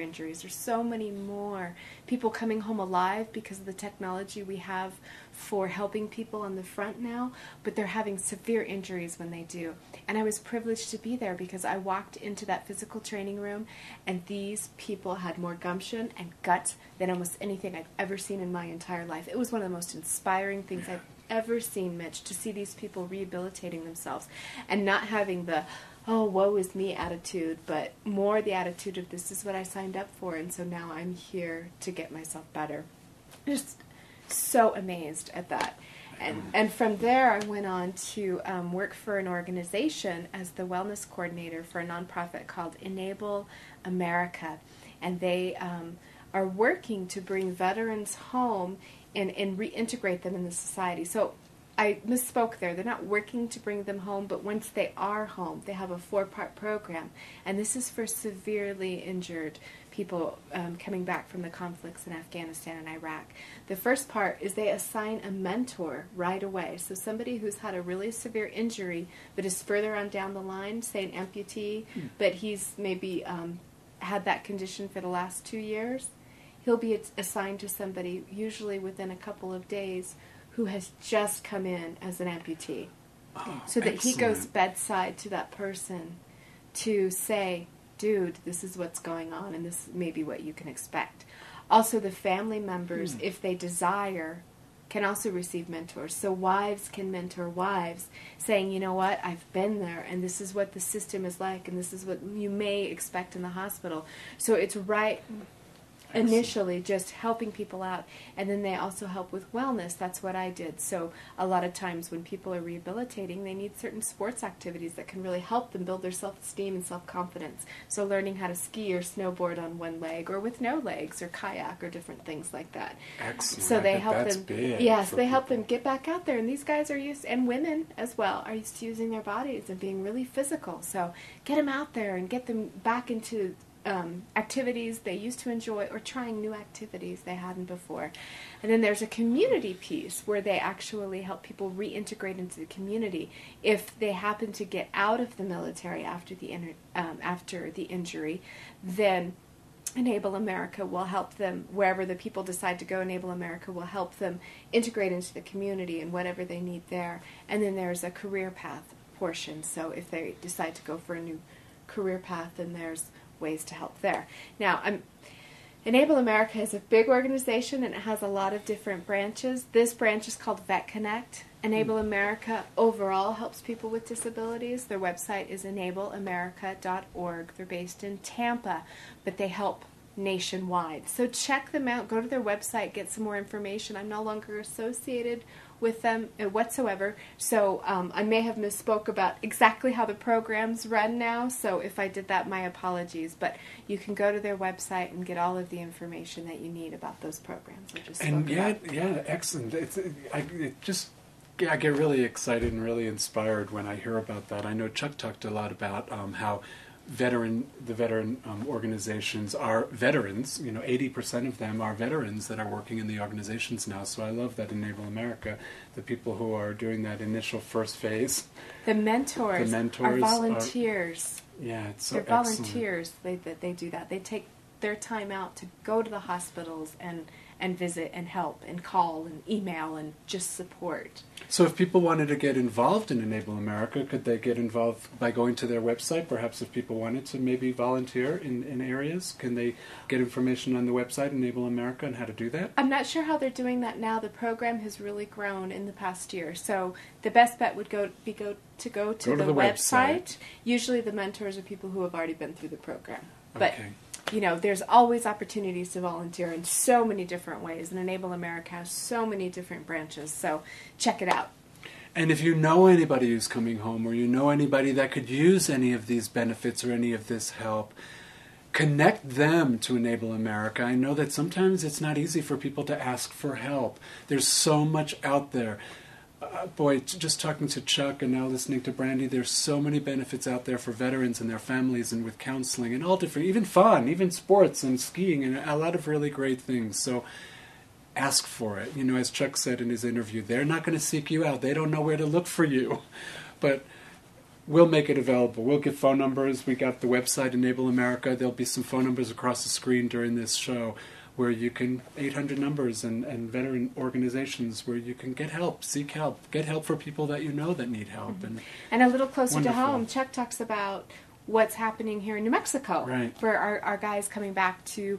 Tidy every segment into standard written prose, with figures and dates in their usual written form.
injuries. There's so many more people coming home alive because of the technology we have for helping people on the front now, but they're having severe injuries when they do. And I was privileged to be there because I walked into that physical training room and these people had more gumption and guts than almost anything I've ever seen in my entire life. It was one of the most inspiring things I've ever seen, Mitch, to see these people rehabilitating themselves and not having the, oh, woe is me attitude, but more the attitude of this is what I signed up for, and so now I'm here to get myself better. Just so amazed at that. And from there, I went on to work for an organization as the wellness coordinator for a nonprofit called Enable America. And they are working to bring veterans home and reintegrate them in the society. So I misspoke there. They're not working to bring them home, but once they are home, they have a 4-part program. And this is for severely injured people coming back from the conflicts in Afghanistan and Iraq. The first part is they assign a mentor right away. So somebody who's had a really severe injury but is further on down the line, say an amputee, but he's maybe had that condition for the last 2 years, he'll be assigned to somebody, usually within a couple of days, who has just come in as an amputee. So that he goes bedside to that person to say, dude, this is what's going on, and this may be what you can expect. Also, the family members, if they desire, can also receive mentors. So wives can mentor wives, saying, you know what, I've been there, and this is what the system is like, and this is what you may expect in the hospital. So it's right initially just helping people out, and then they also help with wellness. That's what I did. So a lot of times when people are rehabilitating, they need certain sports activities that can really help them build their self-esteem and self-confidence. So learning how to ski or snowboard on one leg or with no legs, or kayak, or different things like that. Excellent. So they help that's them, big yes, they help people. them get back out there. And these guys are used, and women as well, are used to using their bodies and being really physical. So get them out there and get them back into activities they used to enjoy, or trying new activities they hadn't before. And then there's a community piece where they actually help people reintegrate into the community. If they happen to get out of the military after the injury, then Enable America will help them, wherever the people decide to go, Enable America will help them integrate into the community and whatever they need there. And then there's a career path portion. So if they decide to go for a new career path, then there's ways to help there. Now, Enable America is a big organization, and it has a lot of different branches. This branch is called Vet Connect. Enable America overall helps people with disabilities. Their website is enableamerica.org. They're based in Tampa, but they help nationwide. So check them out. Go to their website, get some more information. I'm no longer associated with them whatsoever, so I may have misspoke about exactly how the programs run now, so if I did that, my apologies, but you can go to their website and get all of the information that you need about those programs. Excellent. I get really excited and really inspired when I hear about that. I know Chuck talked a lot about how the veteran organizations are veterans. 80% of them are veterans that are working in the organizations now. So I love that Enable America, the people who are doing that initial first phase. The mentors are volunteers. It's so They're excellent. volunteers. They do that. They take their time out to go to the hospitals and visit and help and call and email and just support. So if people wanted to get involved in Enable America, could they get involved by going to their website? Perhaps if people wanted to maybe volunteer in areas, can they get information on the website, Enable America, and how to do that? I'm not sure how they're doing that now. The program has really grown in the past year. So the best bet would go to the website. Usually the mentors are people who have already been through the program. But there's always opportunities to volunteer in so many different ways, and Enable America has so many different branches, so check it out. And if you know anybody who's coming home, or you know anybody that could use any of these benefits or any of this help, connect them to Enable America. I know that sometimes it's not easy for people to ask for help. There's so much out there. Just talking to Chuck and now listening to Brandy, there's so many benefits out there for veterans and their families, and with counseling and all different, even fun, even sports and skiing, and a lot of really great things. So ask for it. As Chuck said in his interview, they're not going to seek you out. They don't know where to look for you. But we'll make it available. We'll get phone numbers. We got the website Enable America. There'll be some phone numbers across the screen during this show where you can, 800 numbers and veteran organizations where you can get help, seek help, get help for people that you know that need help. And a little closer Wonderful. to home, Chuck talks about what's happening here in New Mexico Right. for our guys coming back to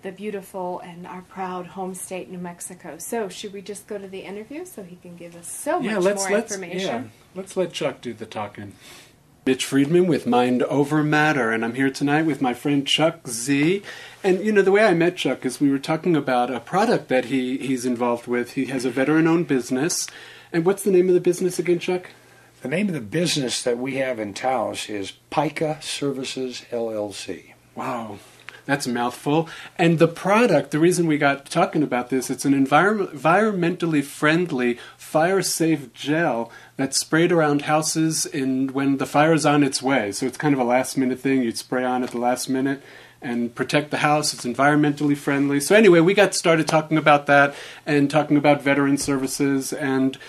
the beautiful and our proud home state, New Mexico. So should we just go to the interview so he can give us so much more information? Let's let Chuck do the talking. Mitch Friedman with Mind Over Matter, and I'm here tonight with my friend Chuck Z. And, you know, the way I met Chuck is we were talking about a product that he's involved with. He has a veteran-owned business. And what's the name of the business again, Chuck? The name of the business that we have in Taos is Pica Services, LLC. Wow. That's a mouthful. And the product, the reason we got talking about this, it's an environmentally friendly, fire-safe gel that's sprayed around houses when the fire's on its way. So it's kind of a last-minute thing. You'd spray on at the last minute and protect the house. It's environmentally friendly. So anyway, we got started talking about that and talking about veteran services and,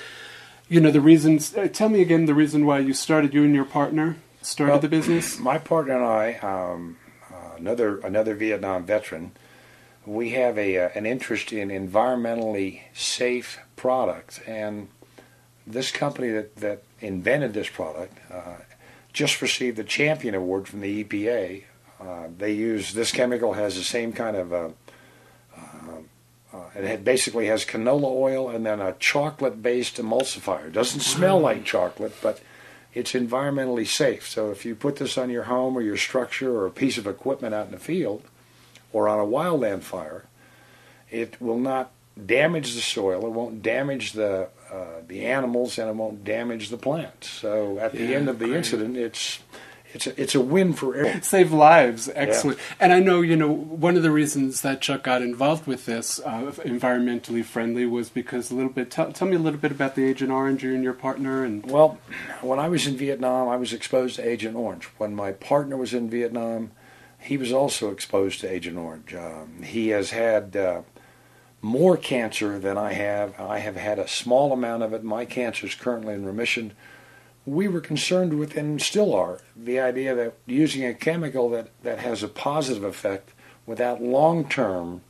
you know, the reasons. Tell me again the reason why you and your partner started the business. My partner and I... Another Vietnam veteran, we have an interest in environmentally safe products, and this company that invented this product just received the Champion Award from the EPA. They use this chemical has the same kind of basically has canola oil and then a chocolate-based emulsifier. It doesn't smell like chocolate, but it's environmentally safe. So if you put this on your home or your structure or a piece of equipment out in the field or on a wildland fire, it will not damage the soil, it won't damage the animals, and it won't damage the plants. So at the end of the incident, it's a win for everyone. Save lives. Excellent. Yeah. And I know, you know, one of the reasons that Chuck got involved with this, environmentally friendly, was because tell me a little bit about the Agent Orange, you and your partner. Well, when I was in Vietnam, I was exposed to Agent Orange. When my partner was in Vietnam, he was also exposed to Agent Orange. He has had more cancer than I have. I have had a small amount of it. My cancer is currently in remission. We were concerned with, and still are, the idea that using a chemical that has a positive effect without long-term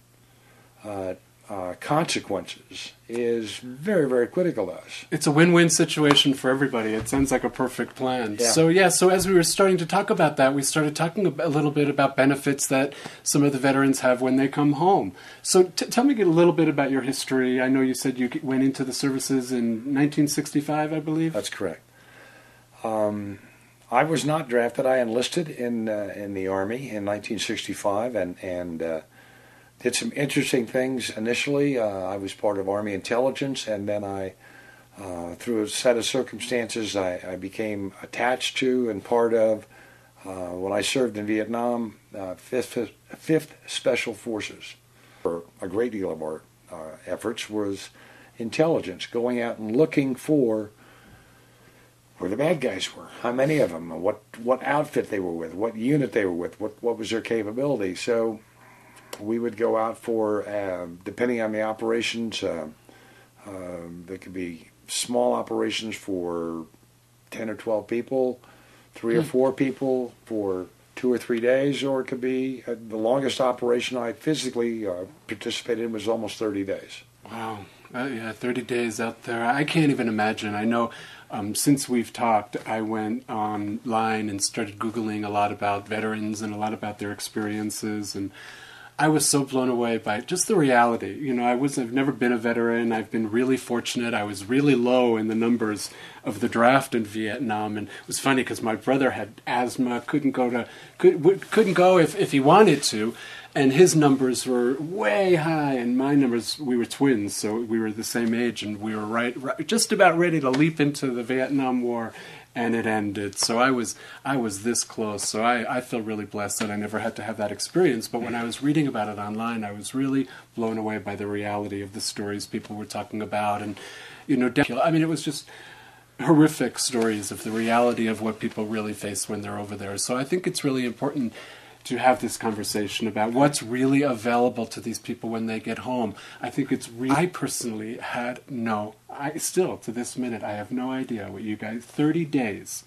consequences is very, very critical to us. It's a win-win situation for everybody. It sounds like a perfect plan. Yeah. So as we were starting to talk about that, we started talking a little bit about benefits that some of the veterans have when they come home. So tell me a little bit about your history. I know you said you went into the services in 1965, I believe. That's correct. I was not drafted. I enlisted in the Army in 1965 and did some interesting things initially. I was part of Army intelligence, and then through a set of circumstances, I became attached to and part of, when I served in Vietnam, 5th Special Forces. A great deal of our efforts was intelligence, going out and looking for where the bad guys were, how many of them, what outfit they were with, what unit they were with, what was their capability. So we would go out for, depending on the operations, there could be small operations for 10 or 12 people, 3 or 4 people for 2 or 3 days, or it could be the longest operation I physically participated in was almost 30 days. Wow. 30 days out there. I can't even imagine. I know since we've talked, I went online and started Googling a lot about veterans and a lot about their experiences, and I was so blown away by just the reality. You know, I've never been a veteran. I've been really fortunate. I was really low in the numbers of the draft in Vietnam, and it was funny because my brother had asthma, couldn't go if he wanted to, and his numbers were way high, and my numbers, we were twins, so we were the same age, and we were right just about ready to leap into the Vietnam War, and it ended. So I was this close. So I feel really blessed that I never had to have that experience. But when I was reading about it online, I was really blown away by the reality of the stories people were talking about, and you know, I mean, it was just horrific stories of the reality of what people really face when they're over there. So I think it's really important to have this conversation about what's really available to these people when they get home. I think it's I personally still to this minute, I have no idea what you guys, 30 days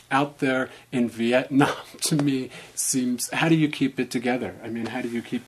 out there in Vietnam, to me, seems, how do you keep it together? I mean, how do you keep